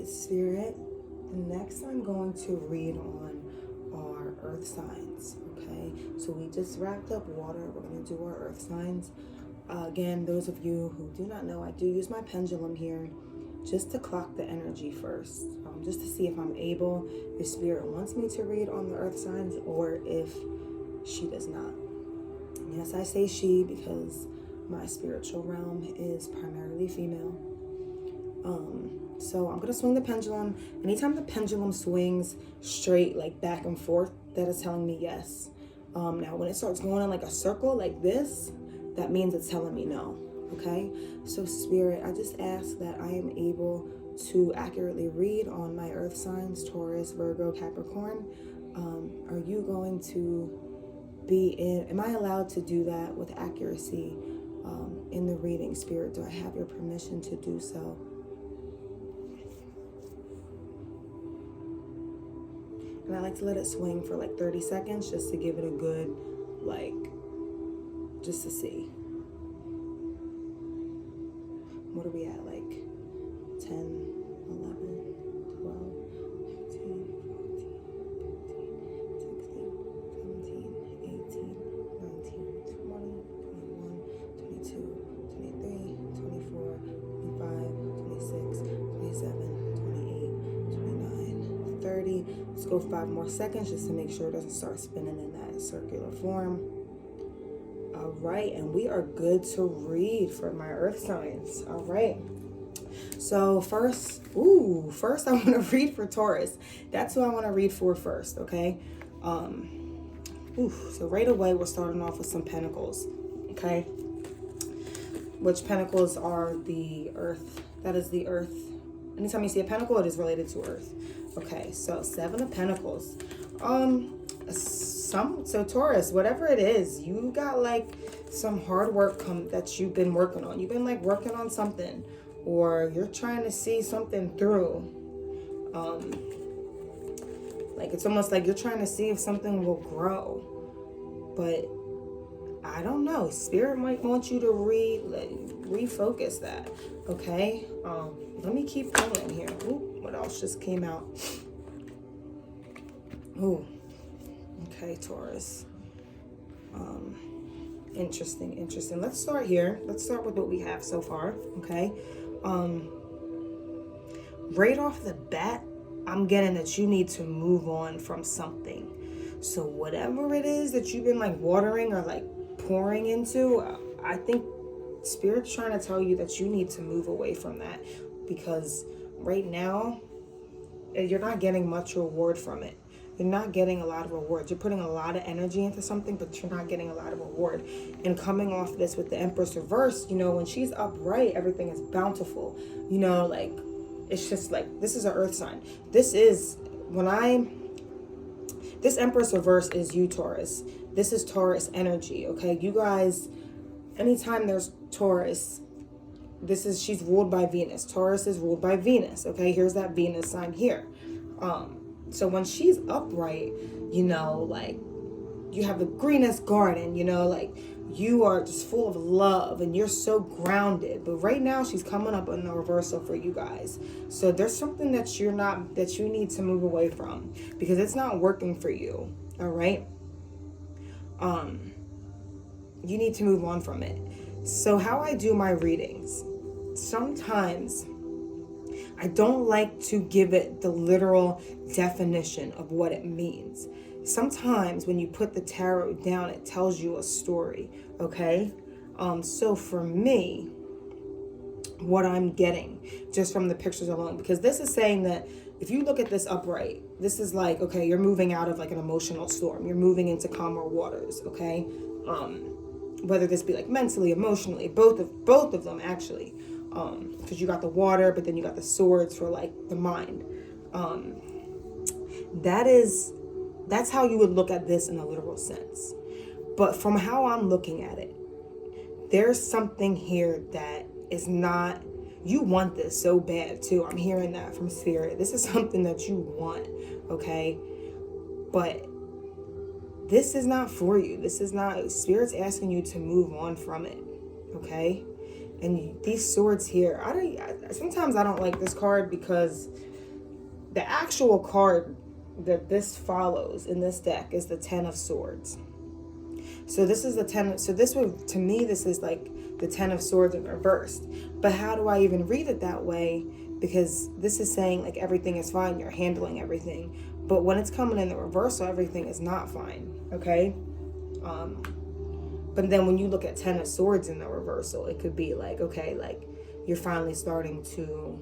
Spirit, next I'm going to read on our earth signs, okay? So we just wrapped up water. We're going to do our earth signs. Again, those of you who do not know, I do use my pendulum here just to clock the energy first, just to see if I'm able, if Spirit wants me to read on the earth signs or if she does not. And yes, I say she because my spiritual realm is primarily female. So I'm going to swing the pendulum. Anytime the pendulum swings straight, like back and forth, that is telling me yes. Now, when it starts going in like a circle like this, that means it's telling me no. Okay? So Spirit, I just ask that I am able to accurately read on my earth signs, Taurus, Virgo, Capricorn. Are you going to am I allowed to do that with accuracy in the reading, Spirit? Do I have your permission to do so? And I like to let it swing for like 30 seconds just to give it a good, just to see. What are we at? Like 10, 11, 12, 13, 14, 15, 16, 17, 18, 19, 20, 21, 22, 23, 24, 25, 26, 27, 28, 29, 30. Let's go 5 more seconds just to make sure it doesn't start spinning in that circular form. All right, and we are good to read for my earth signs. All right. So first I want to read for Taurus. That's who I want to read for first, okay? So right away we're starting off with some pentacles, okay? Which pentacles are the earth. That is the earth. Anytime you see a pentacle, it is related to earth. Okay, so 7 of Pentacles. So Taurus, whatever it is, you got like some hard work that you've been working on. You've been like working on something, or you're trying to see something through. Like it's almost like you're trying to see if something will grow, but I don't know. Spirit might want you to refocus that. Okay. Let me keep going here. Ooh, what else just came out? Ooh. Okay, Taurus. Interesting. Let's start here. Let's start with what we have so far. Okay. Right off the bat, I'm getting that you need to move on from something. So whatever it is that you've been like watering or like pouring into, I think Spirit's trying to tell you that you need to move away from that, because right now you're not getting much reward from it. You're not getting a lot of rewards. You're putting a lot of energy into something, but you're not getting a lot of reward. And coming off this with the Empress reverse, when she's upright, everything is bountiful. Like it's just like, this is an earth sign. This Empress reverse is you, Taurus. This is Taurus energy, okay? You guys, anytime there's Taurus, she's ruled by Venus. Taurus is ruled by Venus, okay? Here's that Venus sign here. So when she's upright, like you have the greenest garden, like you are just full of love and you're so grounded. But right now she's coming up in the reversal for you guys. So there's something that you need to move away from because it's not working for you. All right. You need to move on from it. So how I do my readings, sometimes I don't like to give it the literal definition of what it means. Sometimes when you put the tarot down, it tells you a story, okay? So for me, what I'm getting just from the pictures alone, because this is saying that if you look at this upright, this is like, okay, you're moving out of like an emotional storm. You're moving into calmer waters, okay? Whether this be like mentally, emotionally, both of them actually. Because you got the water, but then you got the swords for like the mind. That's how you would look at this in a literal sense. But from how I'm looking at it, there's something here that is not, you want this so bad too. I'm hearing that from Spirit. This is something that you want, okay? But this is not for you. This is not, Spirit's asking you to move on from it, okay? And these swords here, sometimes I don't like this card because the actual card that this follows in this deck is the Ten of Swords. So this is the 10. So this would, to me, this is like the 10 of Swords in reversed. But how do I even read it that way? Because this is saying like everything is fine, you're handling everything. But when it's coming in the reversal, everything is not fine. Okay. But then when you look at 10 of Swords in the reversal, it could be like, okay, like you're finally starting to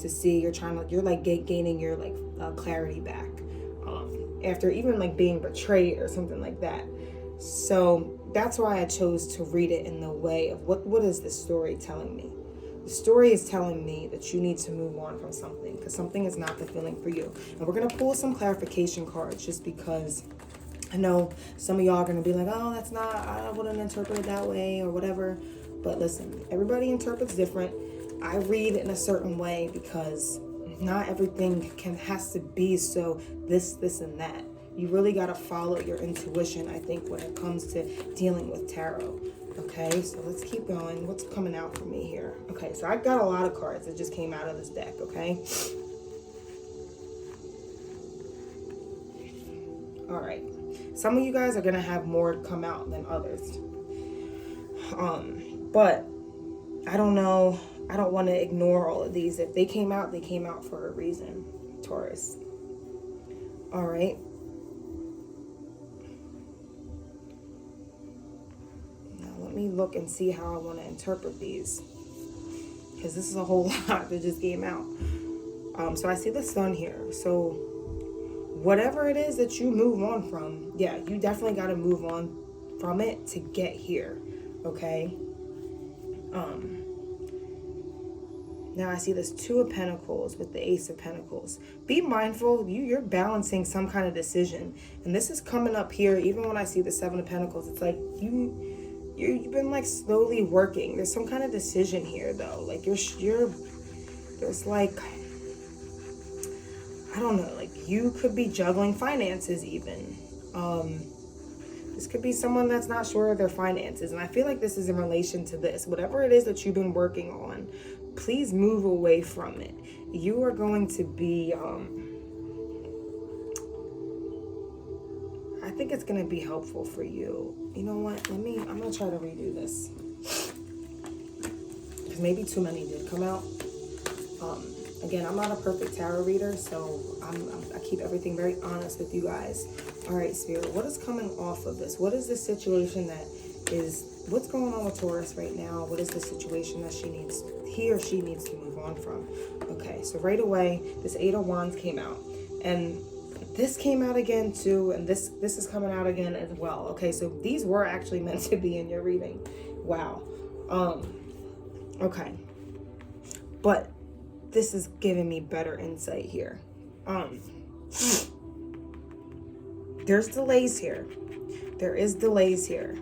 see, you're like gaining your like clarity back. After even like being betrayed or something like that. So that's why I chose to read it in the way of what is the story telling me? The story is telling me that you need to move on from something because something is not fulfilling for you. And we're going to pull some clarification cards just because I know some of y'all are going to be like, oh, that's not, I wouldn't interpret it that way or whatever. But listen, everybody interprets different. I read in a certain way because not everything has to be so this, and that. You really got to follow your intuition, I think, when it comes to dealing with tarot. Okay, so let's keep going. What's coming out for me here? Okay, so I got a lot of cards that just came out of this deck, okay? All right. Some of you guys are going to have more come out than others. But I don't know. I don't want to ignore all of these. If they came out, they came out for a reason, Taurus. All right. Now let me look and see how I want to interpret these. Because this is a whole lot that just came out. So I see the sun here. So whatever it is that you move on from, yeah, you definitely got to move on from it to get here. Okay. Now I see this Two of Pentacles with the Ace of Pentacles. Be mindful, you're balancing some kind of decision. And this is coming up here, even when I see the Seven of Pentacles, it's like you've been like slowly working. There's some kind of decision here though. Like there's like, I don't know, like you could be juggling finances even. This could be someone that's not sure of their finances. And I feel like this is in relation to this. Whatever it is that you've been working on, please move away from it. You are going to be, I think it's going to be helpful for you. You know what? I'm going to try to redo this. Because maybe too many did come out. Again, I'm not a perfect tarot reader, so I keep everything very honest with you guys. All right, Spirit, what is coming off of this? What is the situation that is, what's going on with Taurus right now? What is the situation that he or she needs to move on from? Okay, so right away, this Eight of Wands came out. And this came out again too, and this is coming out again as well. Okay, so these were actually meant to be in your reading. Wow. Okay. But this is giving me better insight here. There's delays here. There is delays here.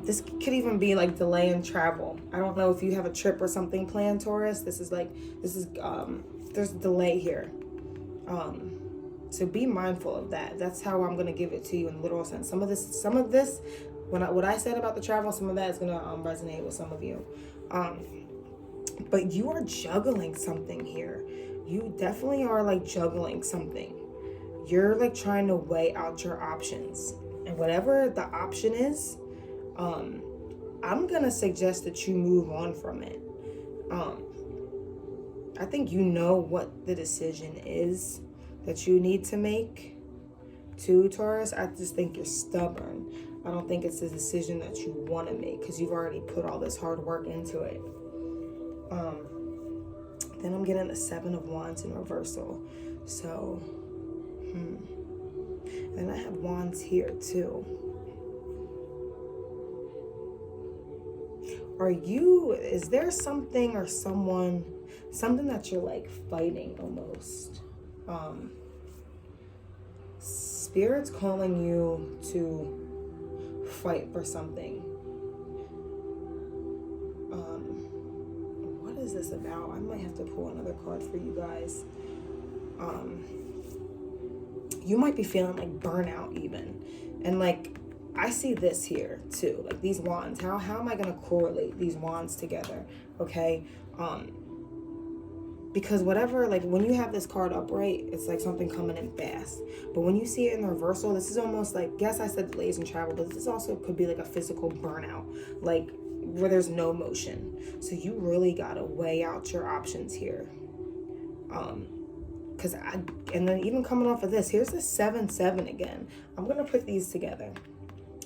This could even be like delay in travel. I don't know if you have a trip or something planned, Taurus. There's a delay here. So be mindful of that. That's how I'm gonna give it to you in a literal sense. Some of this, what I said about the travel, some of that is gonna resonate with some of you. But you are juggling something here. You definitely are like juggling something. You're like trying to weigh out your options. And whatever the option is, I'm going to suggest that you move on from it. I think you know what the decision is that you need to make too, Taurus. I just think you're stubborn. I don't think it's a decision that you want to make because you've already put all this hard work into it. Then I'm getting the Seven of Wands in reversal. So, and I have Wands here too. Is there something or something that you're like fighting almost? Spirit's calling you to fight for something. What is this about? I might have to pull another card for you guys. You might be feeling like burnout even. And like, I see this here too, like these wands. How am I going to correlate these wands together? Okay. Because whatever, like when you have this card upright, it's like something coming in fast. But when you see it in reversal, this is almost like, yes, I said delays in travel, but this also could be like a physical burnout, like where there's no motion. So you really gotta weigh out your options here. And then even coming off of this, here's the 7-7 again. I'm gonna put these together.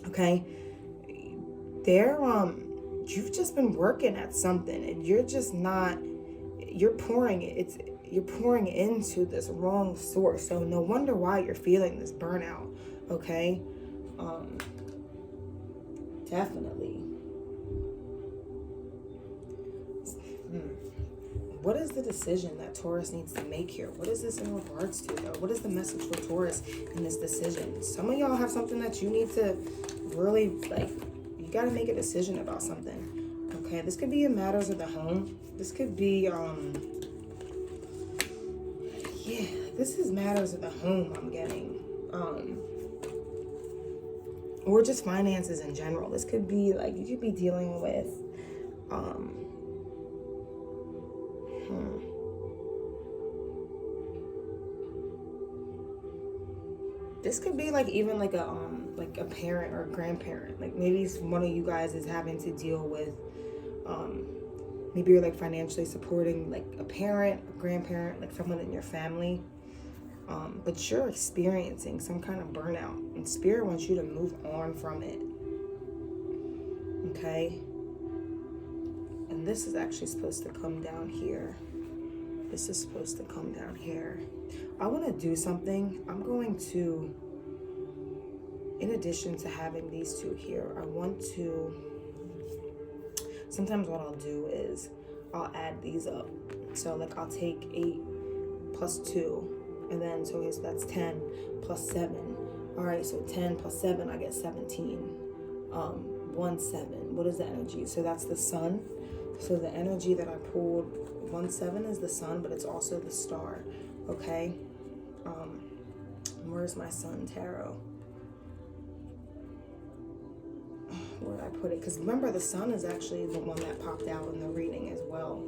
Okay. You've just been working at something and you're just not, you're pouring into this wrong source. So no wonder why you're feeling this burnout. Okay. Definitely. What is the decision that Taurus needs to make here? What is this in regards to, though? What is the message for Taurus in this decision? Some of y'all have something that you need to really, like, you got to make a decision about something. Okay, this could be in matters of the home. This could be, this is matters of the home I'm getting. Or just finances in general. This could be, like, you could be dealing with, this could be like even like a parent or a grandparent. Like maybe one of you guys is having to deal with maybe you're like financially supporting like a parent, a grandparent, like someone in your family. But you're experiencing some kind of burnout, and Spirit wants you to move on from it. Okay? And this is actually supposed to come down here. This is supposed to come down here. I want to do something. I'm going to, in addition to having these two here, I want to, sometimes what I'll do is I'll add these up. So like I'll take 8 plus 2, and then, so that's 10 plus 7. All right, so 10 plus 7, I get 17. 1, 7. What is the energy? So that's the sun. So the energy that I pulled, 1, 7 is the sun, but it's also the star. Okay. Where's my sun tarot? Where did I put it? Because remember, the sun is actually the one that popped out in the reading as well.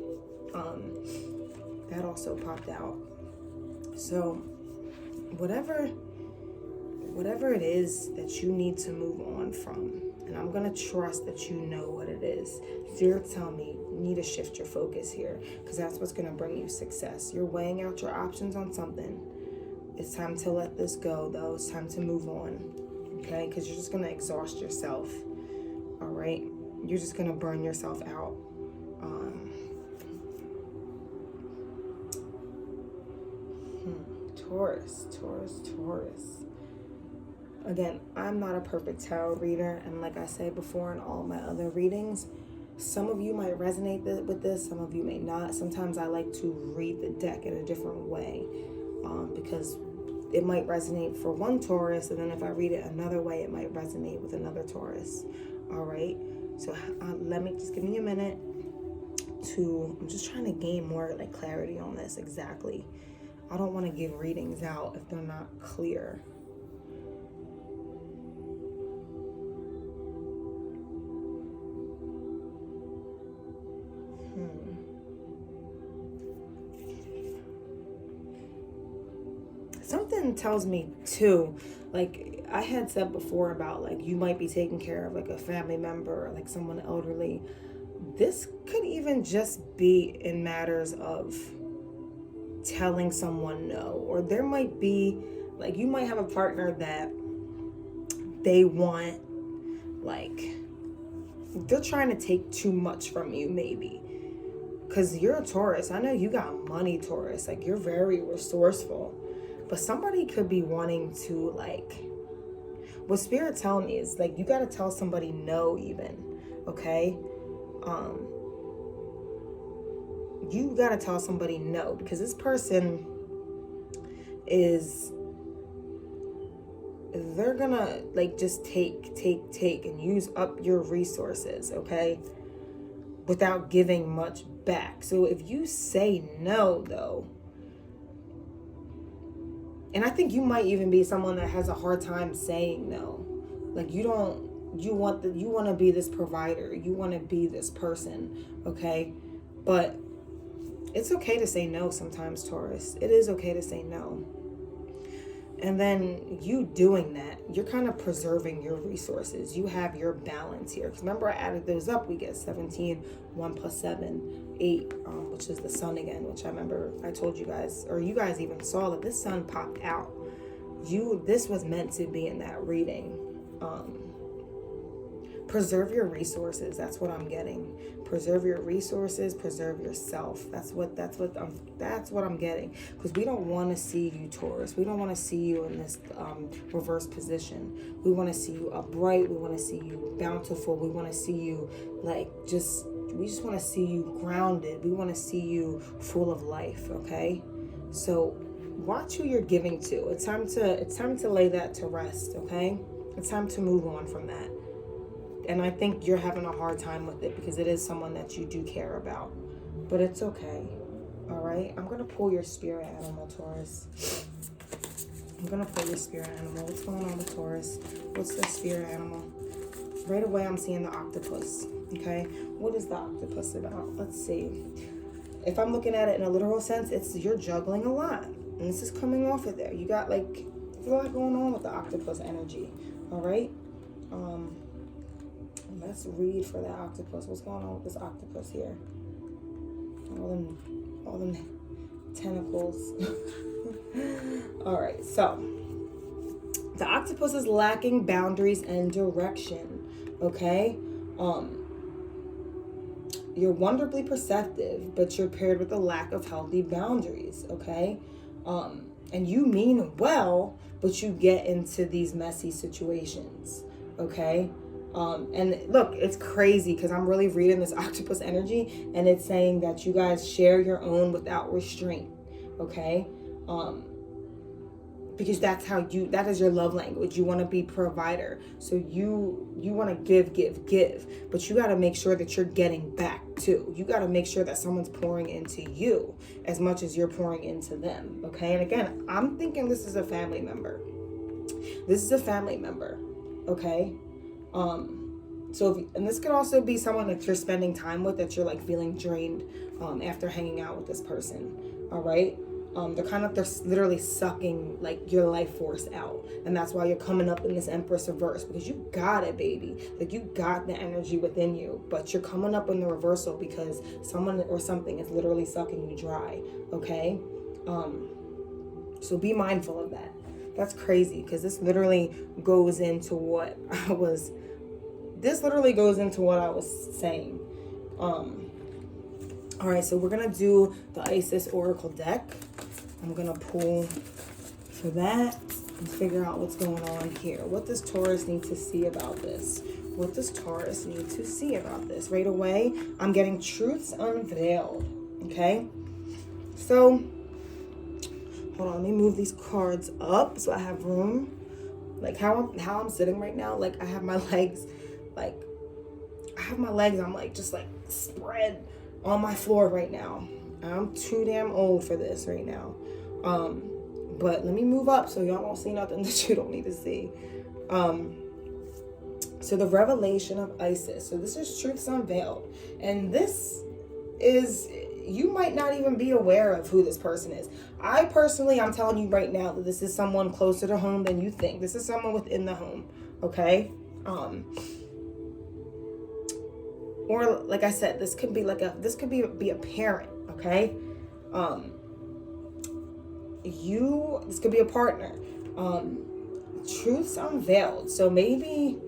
That also popped out. So whatever it is that you need to move on from, and I'm going to trust that you know what it is. Spirit, tell me, you need to shift your focus here, because that's what's going to bring you success. You're weighing out your options on something. It's time to let this go, though. It's time to move on, okay? Because you're just going to exhaust yourself, all right? You're just going to burn yourself out. Taurus. Again, I'm not a perfect tarot reader, and like I said before in all my other readings, some of you might resonate with this, some of you may not. Sometimes I like to read the deck in a different way, because it might resonate for one Taurus, and then if I read it another way, it might resonate with another Taurus. All right, so give me a minute I'm just trying to gain more like clarity on this. Exactly, I don't want to give readings out if they're not clear. Something tells me too, like I had said before about like you might be taking care of like a family member or like someone elderly. This could even just be in matters of telling someone no, or there might be like you might have a partner that they want, like they're trying to take too much from you maybe, because you're a Taurus. I know you got money, Taurus, like you're very resourceful, but somebody could be wanting to, like, what Spirit telling me is like you got to tell somebody no even, okay? You got to tell somebody no, because this person they're gonna like just take and use up your resources, okay, without giving much back. So if you say no though, and I think you might even be someone that has a hard time saying no, like you want to be this provider, you want to be this person, okay, but It's okay to say no sometimes, Taurus. It is okay to say no. And then you doing that, you're kind of preserving your resources. You have your balance here. Because remember, I added those up. We get 17, 1 plus 7, 8, which is the sun again, which I remember I told you guys, or you guys even saw that this sun popped out. This was meant to be in that reading. Preserve your resources. That's what I'm getting. Preserve your resources. Preserve yourself. That's what I'm getting. Because we don't want to see you, Taurus. We don't want to see you in this reverse position. We want to see you upright. We want to see you bountiful. We want to see you we just want to see you grounded. We want to see you full of life. Okay, so watch who you're giving to. It's time to lay that to rest. Okay, it's time to move on from that. And I think you're having a hard time with it because it is someone that you do care about. But it's okay. All right? I'm going to pull your spirit animal, Taurus. I'm going to pull your spirit animal. What's going on with Taurus? What's the spirit animal? Right away, I'm seeing the octopus. Okay? What is the octopus about? Let's see. If I'm looking at it in a literal sense, you're juggling a lot. And this is coming off of there. You got there's a lot going on with the octopus energy. All right? Let's read for that octopus. What's going on with this octopus here? All them tentacles. All right, so the octopus is lacking boundaries and direction. Okay, you're wonderfully perceptive, but you're paired with a lack of healthy boundaries. Okay, and you mean well, but you get into these messy situations. Okay. And look, it's crazy because I'm really reading this octopus energy and it's saying that you guys share your own without restraint. Okay. Because that is your love language. You want to be provider. So you want to give, but you got to make sure that you're getting back too. You got to make sure that someone's pouring into you as much as you're pouring into them. Okay. And again, I'm thinking this is a family member. Okay. And this could also be someone that you're spending time with that you're feeling drained after hanging out with this person. All right. They're literally sucking your life force out. And that's why you're coming up in this Empress reverse, because you got it, baby. You got the energy within you, but you're coming up in the reversal because someone or something is literally sucking you dry. Okay. So be mindful of that. That's crazy because this literally goes into what I was saying. All right, so we're going to do the Isis Oracle deck. I'm going to pull for that and figure out what's going on here. What does Taurus need to see about this? Right away, I'm getting truths unveiled. Okay? So, hold on, let me move these cards up so I have room. How I'm sitting right now, I have my legs, I'm just spread on my floor right now. I'm too damn old for this right now. But let me move up so y'all won't see nothing that you don't need to see. So the revelation of Isis. So this is truths unveiled. And this is, you might not even be aware of who this person is. I'm telling you right now that this is someone closer to home than you think. This is someone within the home. Okay? Or like I said, this could be be a parent, okay? This could be a partner. Truths unveiled. So maybe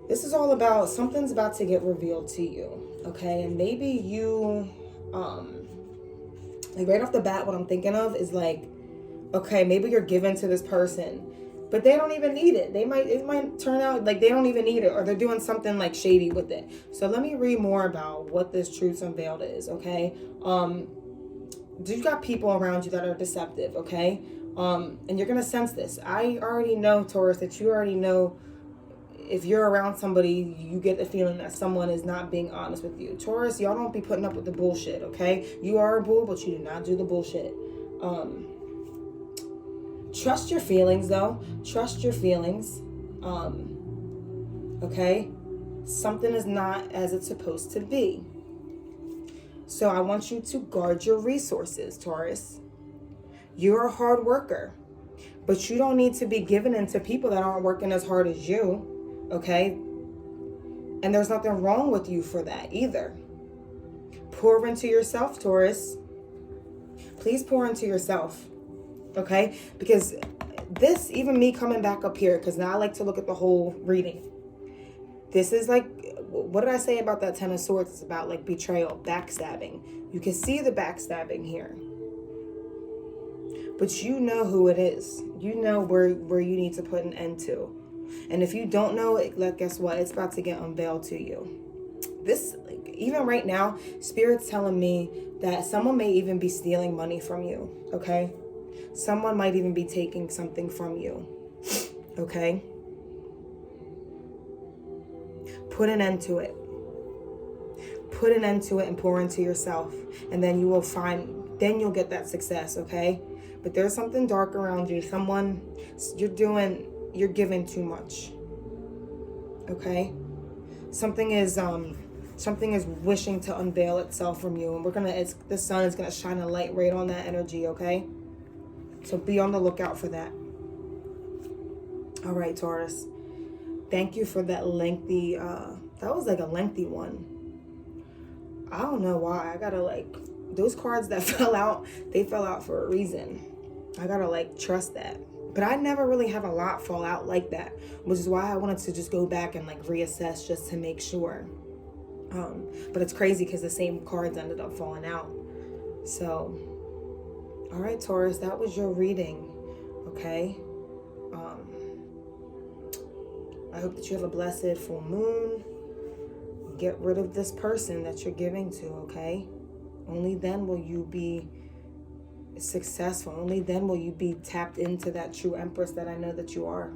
this is all about something's about to get revealed to you, okay? And maybe you, right off the bat, what I'm thinking of is okay, maybe you're given to this person, but they don't even need it. It might turn out they don't even need it, or they're doing something shady with it. So let me read more about what this truths unveiled is, okay? You got people around you that are deceptive, okay? And you're gonna sense this. I already know, Taurus, that you already know if you're around somebody, you get the feeling that someone is not being honest with you. Taurus, y'all don't be putting up with the bullshit, okay? You are a bull, but you do not do the bullshit. Trust your feelings, though. Trust your feelings. Okay? Something is not as it's supposed to be. So I want you to guard your resources, Taurus. You're a hard worker, but you don't need to be given into people that aren't working as hard as you, okay? And there's nothing wrong with you for that either. Pour into yourself, Taurus. Please pour into yourself, okay? Because this, even me coming back up here, because now I like to look at the whole reading. This is like, what did I say about that Ten of Swords? It's about like betrayal, backstabbing. You can see the backstabbing here. But you know who it is. You know where you need to put an end to. And if you don't know it, like, guess what? It's about to get unveiled to you. This, like, even right now, Spirit's telling me that someone may even be stealing money from you, okay? Someone might even be taking something from you, okay? Put an end to it. Put an end to it and pour into yourself. And then you will find, then you'll get that success, okay? But there's something dark around you. Someone, you're giving too much, okay? Something is wishing to unveil itself from you. And the sun is gonna shine a light right on that energy, okay? So be on the lookout for that. All right, Taurus. Thank you for that lengthy, that was like a lengthy one. I don't know why. I gotta like, those cards that fell out, they fell out for a reason. I gotta like trust that. But I never really have a lot fall out like that, which is why I wanted to just go back and like reassess just to make sure. But it's crazy because the same cards ended up falling out. So, all right, Taurus, that was your reading, okay? I hope that you have a blessed full moon. Get rid of this person that you're giving to, okay? Only then will you be successful. Only then will you be tapped into that true empress that I know that you are.